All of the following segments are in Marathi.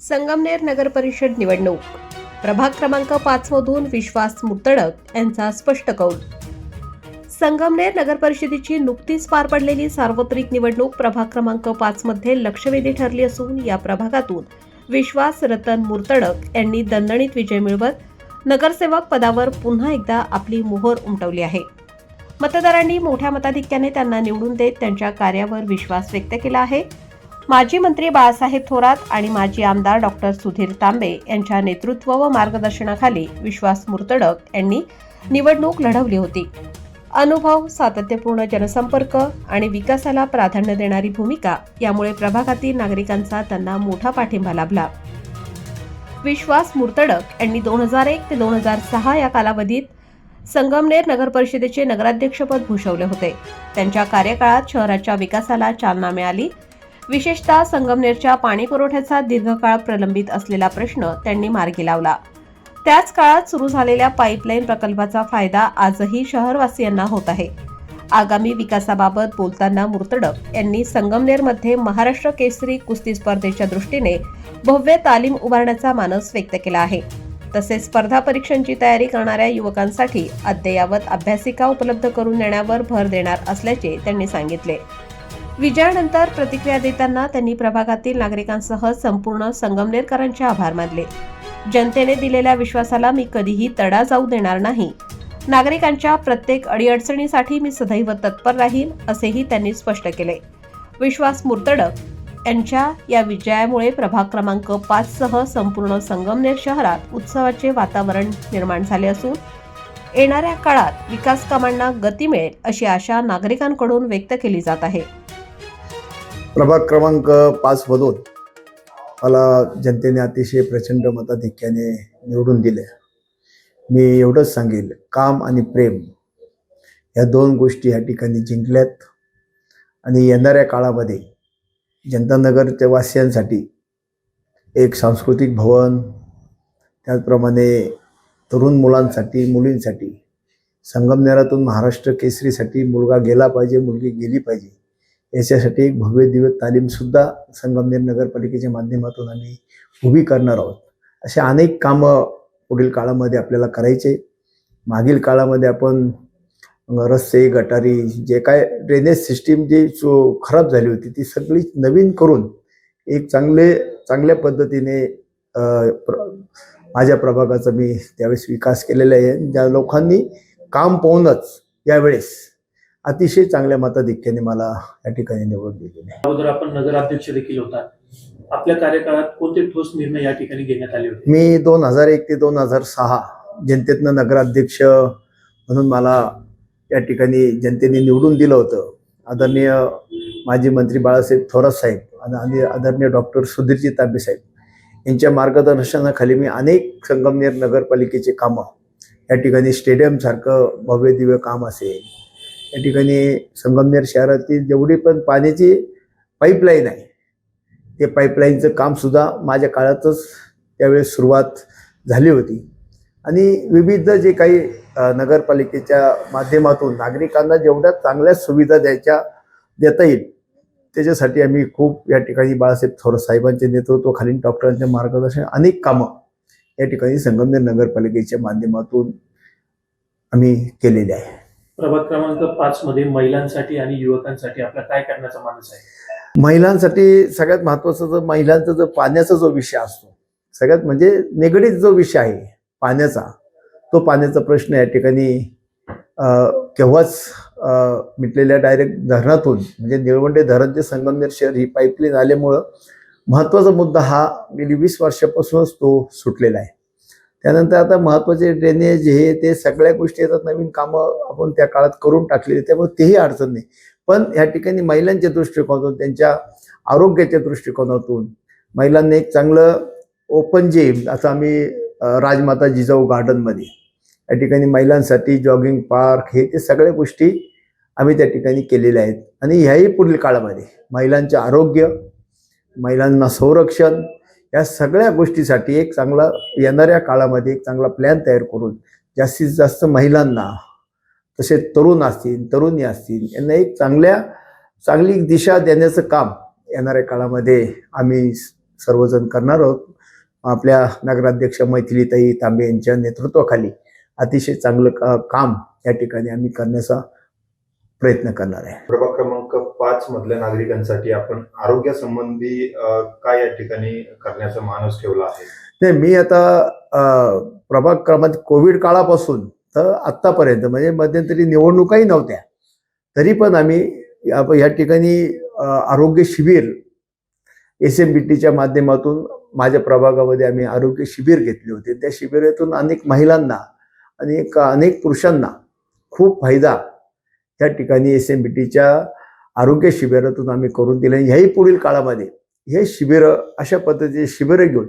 संगमनेर नगर परिषद निवडणूक प्रभाग क्रमांक 5 मधून विश्वास मुर्तडक यांचा स्पष्ट कौल। संगमनेर नगर परिषदेची नुकतीच पार पडलेली सार्वत्रिक निवडणूक प्रभाग क्रमांक 5 मध्ये लक्षवेधी ठरली असून या प्रभागातून विश्वास रतन मुर्तडक यांनी दणदणीत विजय मिळवत नगरसेवक पदावर पुन्हा एकदा आपली मोहर उमटवली आहे। मतदारांनी मोठ्या मताधिक्याने त्यांना निवडून देत त्यांच्या कार्यावर विश्वास व्यक्त केला आहे। माजी मंत्री बाळासाहेब थोरात आणि माजी आमदार डॉक्टर सुधीर तांबे यांच्या नेतृत्व व मार्गदर्शनाखाली विश्वास मुर्तडक यांनी निवडणूक लढवली होती। अनुभव, सातत्यपूर्ण जनसंपर्क आणि विकासाला प्राधान्य देणारी भूमिका यामुळे प्रभागातील नागरिकांचा त्यांना मोठा पाठिंबा लाभला। विश्वास मुर्तडक यांनी 2001 ते 2006 या कालावधीत संगमनेर नगर परिषदेचे नगराध्यक्षपद भूषवले होते। त्यांच्या कार्यकाळात शहराच्या विकासाला चालना मिळाली। विशेषतः संगमनेरच्या पाणी पुरवठ्याचा दीर्घकाळ प्रलंबित असलेला प्रश्न त्यांनी मार्गी लावला। त्याच काळात सुरू झालेल्या पाईपलाईन प्रकल्पाचा फायदा आजही शहरवासियांना होत आहे। आगामी विकासाबाबत बोलताना मुर्तडक यांनी संगमनेरमध्ये महाराष्ट्र केसरी कुस्ती स्पर्धेच्या दृष्टीने भव्य तालीम उभारण्याचा मानस व्यक्त केला आहे। तसेच स्पर्धा परीक्षांची तयारी करणाऱ्या युवकांसाठी अद्ययावत अभ्यासिका उपलब्ध करून देण्यावर भर देणार असल्याचे त्यांनी सांगितले। विजयानंतर प्रतिक्रिया देताना त्यांनी प्रभागातील नागरिकांसह संपूर्ण संगमनेरकरांचे आभार मानले। जनतेने दिलेल्या विश्वासाला मी कधीही तडा जाऊ देणार नाही। नागरिकांच्या प्रत्येक अडीअडचणीसाठी मी सदैव तत्पर राहील असेही त्यांनी स्पष्ट केले। विश्वास मुर्तडक यांच्या या विजयामुळे प्रभाग क्रमांक 5 सह संपूर्ण संगमनेर शहरात उत्सवाचे वातावरण निर्माण झाले असून येणाऱ्या काळात विकास कामांना गती मिळेल अशी आशा नागरिकांकडून व्यक्त केली जात आहे। प्रभाग क्रमांक 5 मधून मला जनतेने अतिशय प्रचंड मताधिक्याने निवडून दिले। मी एवढंच सांगेल, काम आणि प्रेम या दोन गोष्टी या ठिकाणी जिंकल्यात आणि येणाऱ्या काळामध्ये जनता नगरच्या वासियांसाठी एक सांस्कृतिक भवन, त्याचप्रमाणे तरुण मुलांसाठी, मुलींसाठी संगमनेरातून महाराष्ट्र केसरीसाठी मुलगा गेला पाहिजे, मुलगी गेली पाहिजे याच्यासाठी एक भव्य दिव्य तालीमसुद्धा संगमनेर नगरपालिकेच्या माध्यमातून आम्ही उभी करणार आहोत। असे अनेक कामं पुढील काळामध्ये आपल्याला करायचे। मागील काळामध्ये आपण रस्ते, गटारी, जे काय ड्रेनेज सिस्टीम जी खराब झाली होती ती सगळी नवीन करून एक चांगल्या पद्धतीने माझ्या प्रभागाचा मी त्यावेळेस विकास केलेला आहे। ज्या लोकांनी काम पाहूनच यावेळेस अतिशय चांगल्या मताधिक्याने मला या ठिकाणी निवडून दिलेले आहे। अगोदर आपण नगराध्यक्ष देखील होता। आपल्या कार्यकाळात कोणते ठोस निर्णय या ठिकाणी घेण्यात आले होते? मी 2001 ते 2006 जनतेतनं नगराध्यक्ष म्हणून मला या ठिकाणी जनतेने निवडून दिलं होतं। आदरणीय माजी मंत्री बाळासाहेब थोरात साहेब आणि आदरणीय डॉक्टर सुधीरजी तांबे साहेब यांच्या मार्गदर्शनाखाली मी अनेक संगमनेर नगरपालिकेचे कामं, या ठिकाणी स्टेडियम सारखं भव्य दिव्य काम असेल, या ठिकाणी संगमनेर शहरातील जेवढी पण पाण्याची पाईपलाईन आहे ते पाईपलाईनचं कामसुद्धा माझ्या काळातच त्यावेळेस सुरुवात झाली होती। आणि विविध जे काही नगरपालिकेच्या माध्यमातून नागरिकांना जेवढ्या चांगल्या सुविधा देता येईल त्याच्यासाठी आम्ही खूप या ठिकाणी बाळासाहेब थोरात साहेबांच्या नेतृत्वाखाली डॉक्टरांच्या मार्गदर्शन अनेक कामं या ठिकाणी संगमनेर नगरपालिकेच्या माध्यमातून आम्ही केलेले आहे। प्रभाग क्रमांक 5 मध्ये महिलांसाठी आणि युवकांसाठी आपला काय करण्याचा मानस आहे? महिलांसाठी सगळ्यात महत्त्वाचं जो महिलांचा जो पाण्याचा जो विषय असतो, सगळ्यात म्हणजे निगडीत जो विषय आहे पाण्याचा, तो पाण्याचा प्रश्न या ठिकाणी केव्हाच मिटलेल्या डायरेक्ट धरणातून म्हणजे निळवंडे धरण ते संगमनेर शहर ही पाईपलाईन आल्यामुळं महत्त्वाचा मुद्दा हा गेली 20 वर्षापासूनच तो सुटलेला आहे। त्यानंतर आता महत्त्वाचे ड्रेनेज हे ते सगळ्या गोष्टी येतात, नवीन कामं आपण त्या काळात करून टाकलेली, त्यामुळे तेही अडचण नाही। पण या ठिकाणी महिलांच्या दृष्टिकोनातून, त्यांच्या आरोग्याच्या दृष्टिकोनातून महिलांना एक चांगलं ओपन जिम असं आम्ही राजमाता जिजाऊ गार्डनमध्ये या ठिकाणी महिलांसाठी जॉगिंग पार्क हे ते सगळ्या गोष्टी आम्ही त्या ठिकाणी केलेल्या आहेत। आणि ह्याही पुढील काळामध्ये महिलांचे आरोग्य, महिलांना संरक्षण या सगळ्या गोष्टीसाठी एक चांगला येणाऱ्या काळामध्ये एक चांगला प्लॅन तयार करून जास्तीत जास्त महिलांना, तसेच तरुण असतील, तरुणी असतील, यांना एक चांगली दिशा देण्याचं काम येणाऱ्या काळामध्ये आम्ही सर्वजण करणार आहोत. आपल्या नगराध्यक्ष मैथिलीताई तांबे यांच्या नेतृत्वाखाली अतिशय चांगलं काम या ठिकाणी आम्ही करण्याचा प्रयत्न करणार आहे. प्रभाग क्रमांक 5 मधल्या नागरिकांसाठी आपण आरोग्यासंबंधी काय या ठिकाणी करण्याचा मानस ठेवला आहे? नाही, मी आता प्रभाग क्रमांक कोविड काळापासून तर आत्तापर्यंत म्हणजे मध्यंतरी निवडणुकाही नव्हत्या, तरी पण आम्ही या ठिकाणी आरोग्य शिबिर SMBTच्या माध्यमातून माझ्या प्रभागामध्ये आम्ही आरोग्य शिबिर घेतले होते. त्या शिबिरातून अनेक महिलांना आणि अनेक पुरुषांना खूप फायदा त्या ठिकाणी SMBTच्या आरोग्य शिबिरातून आम्ही करून दिले. ह्याही पुढील काळामध्ये हे शिबिरं अशा पद्धतीचे शिबिरं घेऊन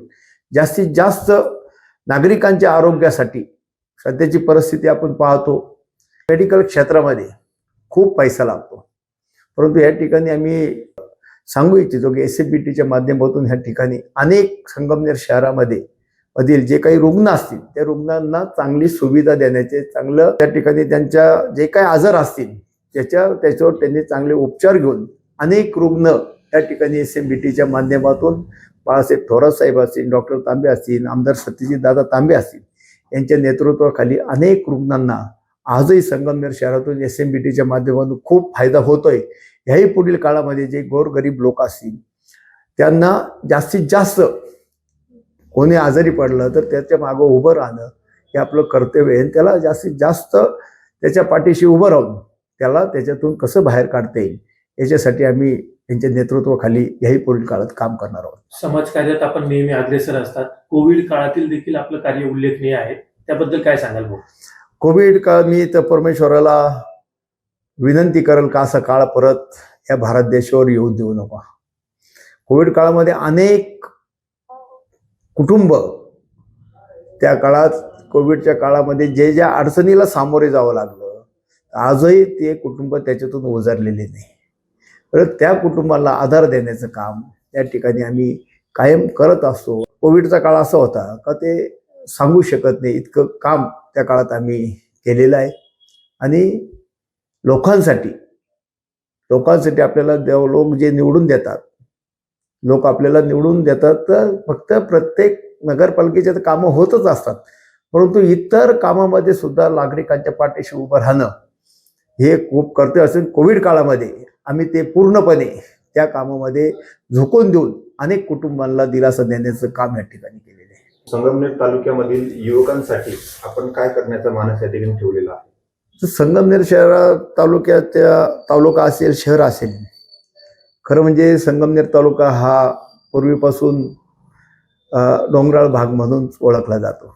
जास्तीत जास्त नागरिकांच्या आरोग्यासाठी, सध्याची परिस्थिती आपण पाहतो मेडिकल क्षेत्रामध्ये खूप पैसा लागतो, परंतु या ठिकाणी आम्ही सांगू इच्छितो की SMBTच्या माध्यमातून ह्या ठिकाणी अनेक संगमनेर शहरामध्ये मधील जे काही रुग्ण असतील त्या रुग्णांना चांगली सुविधा देण्याचे, चांगलं त्या ठिकाणी त्यांच्या जे काही आजार असतील त्याच्यावर त्यांनी चांगले उपचार घेऊन अनेक रुग्ण त्या ठिकाणी SMBTच्या माध्यमातून बाळासाहेब थोरात साहेब असतील, डॉक्टर तांबे असतील, आमदार सत्यजित दादा तांबे असतील यांच्या नेतृत्वाखाली अनेक रुग्णांना आजही संगमनेर शहरातून SMBTच्या माध्यमातून खूप फायदा होतोय. ह्याही पुढील काळामध्ये जे गोरगरीब लोक असतील त्यांना जास्तीत जास्त कोणी आजारी पडलं तर त्याच्या मागं उभं राहणं हे आपलं कर्तव्य आहे. त्याला जास्तीत जास्त त्याच्या पाठीशी उभं राहून त्याला त्याच्यातून कसं बाहेर काढता येईल याच्यासाठी आम्ही त्यांच्या नेतृत्वाखाली याही पुढील काळात काम करणार आहोत. समाजकार्यात आपण नेहमी अग्रेसर असतात, कोविड काळातील देखील आपलं कार्य उल्लेखनीय आहे, त्याबद्दल काय सांगाल भाऊ? कोविड काळ मी तर परमेश्वराला विनंती करेल का असा काळ परत या भारत देशावर येऊ देऊ नका. कोविड काळामध्ये अनेक कुटुंब त्या काळात, कोविडच्या काळामध्ये जे ज्या अडचणीला सामोरे जावं लागलं, आजही ते कुटुंब त्याच्यातून ओझरलेले नाही. तर त्या कुटुंबाला आधार देण्याचं काम त्या ठिकाणी आम्ही कायम करत असतो. कोविडचा काळ असा होता का ते सांगू शकत नाही इतकं काम त्या काळात आम्ही केलेलं आहे. आणि लोकांसाठी आपल्याला लोक जे निवडून देतात, लोक आपल्याला निवडून देतात तर फक्त प्रत्येक नगरपालिकेचे तर कामं होतच असतात, परंतु इतर कामामध्ये सुद्धा नागरिकांच्या पाठीशी उभं राहणं हे खूप कर्तव्य असेल. कोविड काळामध्ये आम्ही ते पूर्णपणे त्या कामामध्ये झोकून देऊन अनेक कुटुंबांना दिलासा देण्याचं काम या ठिकाणी केलेलं आहे. संगमनेर तालुक्यामधील युवकांसाठी आपण काय करण्याचा मानस या ठिकाणी ठेवलेला आहे? तर संगमनेर तालुका असेल, शहर असेल, खरं म्हणजे संगमनेर तालुका हा पूर्वीपासून डोंगराळ भाग म्हणून ओळखला जातो.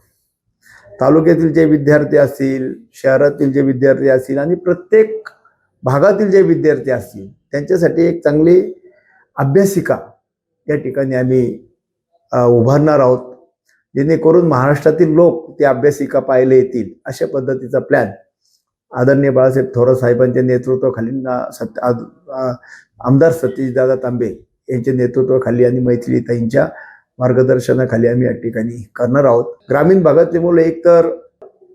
तालुक्यातील जे विद्यार्थी असतील, शहरातील जे विद्यार्थी असतील आणि प्रत्येक भागातील जे विद्यार्थी असतील त्यांच्यासाठी एक चांगली अभ्यासिका या ठिकाणी आम्ही उभारणार आहोत, जेणेकरून महाराष्ट्रातील लोक ते अभ्यासिका पाहायला येतील अशा पद्धतीचा प्लॅन आदरणीय बाळासाहेब थोरात साहेबांच्या नेतृत्वाखाली आमदार सतीशदादा तांबे यांच्या नेतृत्वाखाली आणि मैथिलीताईंच्या मार्गदर्शनाखाली आम्ही या ठिकाणी करणार आहोत. ग्रामीण भागातले मुलं एकतर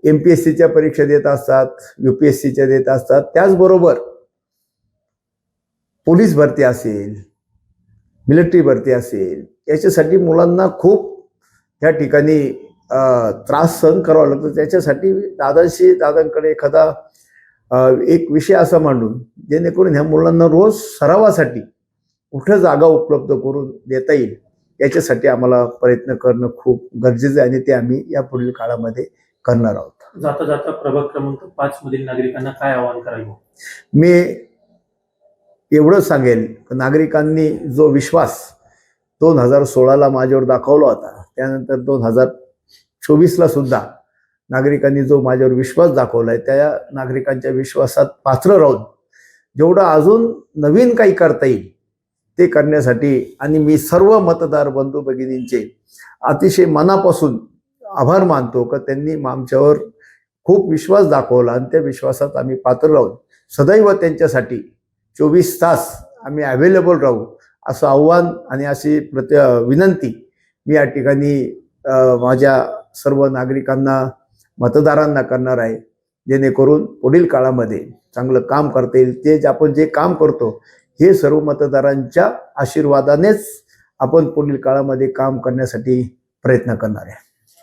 MPSCच्या परीक्षा देत असतात, UPSCच्या देत असतात, त्याचबरोबर पोलीस भरती असेल, मिलिटरी भरती असेल, याच्यासाठी मुलांना खूप त्या ठिकाणी त्रास सहन करावा लागतो. त्याच्यासाठी दादांकडे एखादा एक विषय असा मांडून जेणेकरून ह्या मुलांना रोज सरावासाठी कुठं जागा उपलब्ध करून देता येईल याच्यासाठी आम्हाला प्रयत्न करणं खूप गरजेचं आहे आणि ते आम्ही या पुढील काळामध्ये करणार आहोत. जाता जाता प्रभाग क्रमांक 5 मधील नागरिकांना काय आवाहन कराल? मी एवढं सांगेल की नागरिकांनी जो विश्वास 2016ला माझ्यावर दाखवला होता, त्यानंतर 2024ला सुद्धा नागरिकांनी जो माझ्यावर विश्वास दाखवलाय त्या नागरिकांच्या विश्वासात पात्र राहून जेवढं अजून नवीन काही करता येईल ते करण्यासाठी आणि मी सर्व मतदार बंधू भगिनींचे अतिशय मनापासून आभार मानतो की त्यांनी आमच्यावर खूप विश्वास दाखवला आणि त्या विश्वासात आम्ही पात्र राहून सदैव त्यांच्यासाठी 24 तास आम्ही अवेलेबल राहू असं आव्हान आणि अशी विनंती मी या ठिकाणी माझ्या सर्व नागरिकांना, मतदारांना करणार आहे, जेणेकरून पुढील काळामध्ये चांगलं काम करता येईल. आपण जे काम करतो हे सर्व मतदारांच्या आशीर्वादानेच आपण पुढील काळामध्ये काम करण्यासाठी प्रयत्न करणार आहे.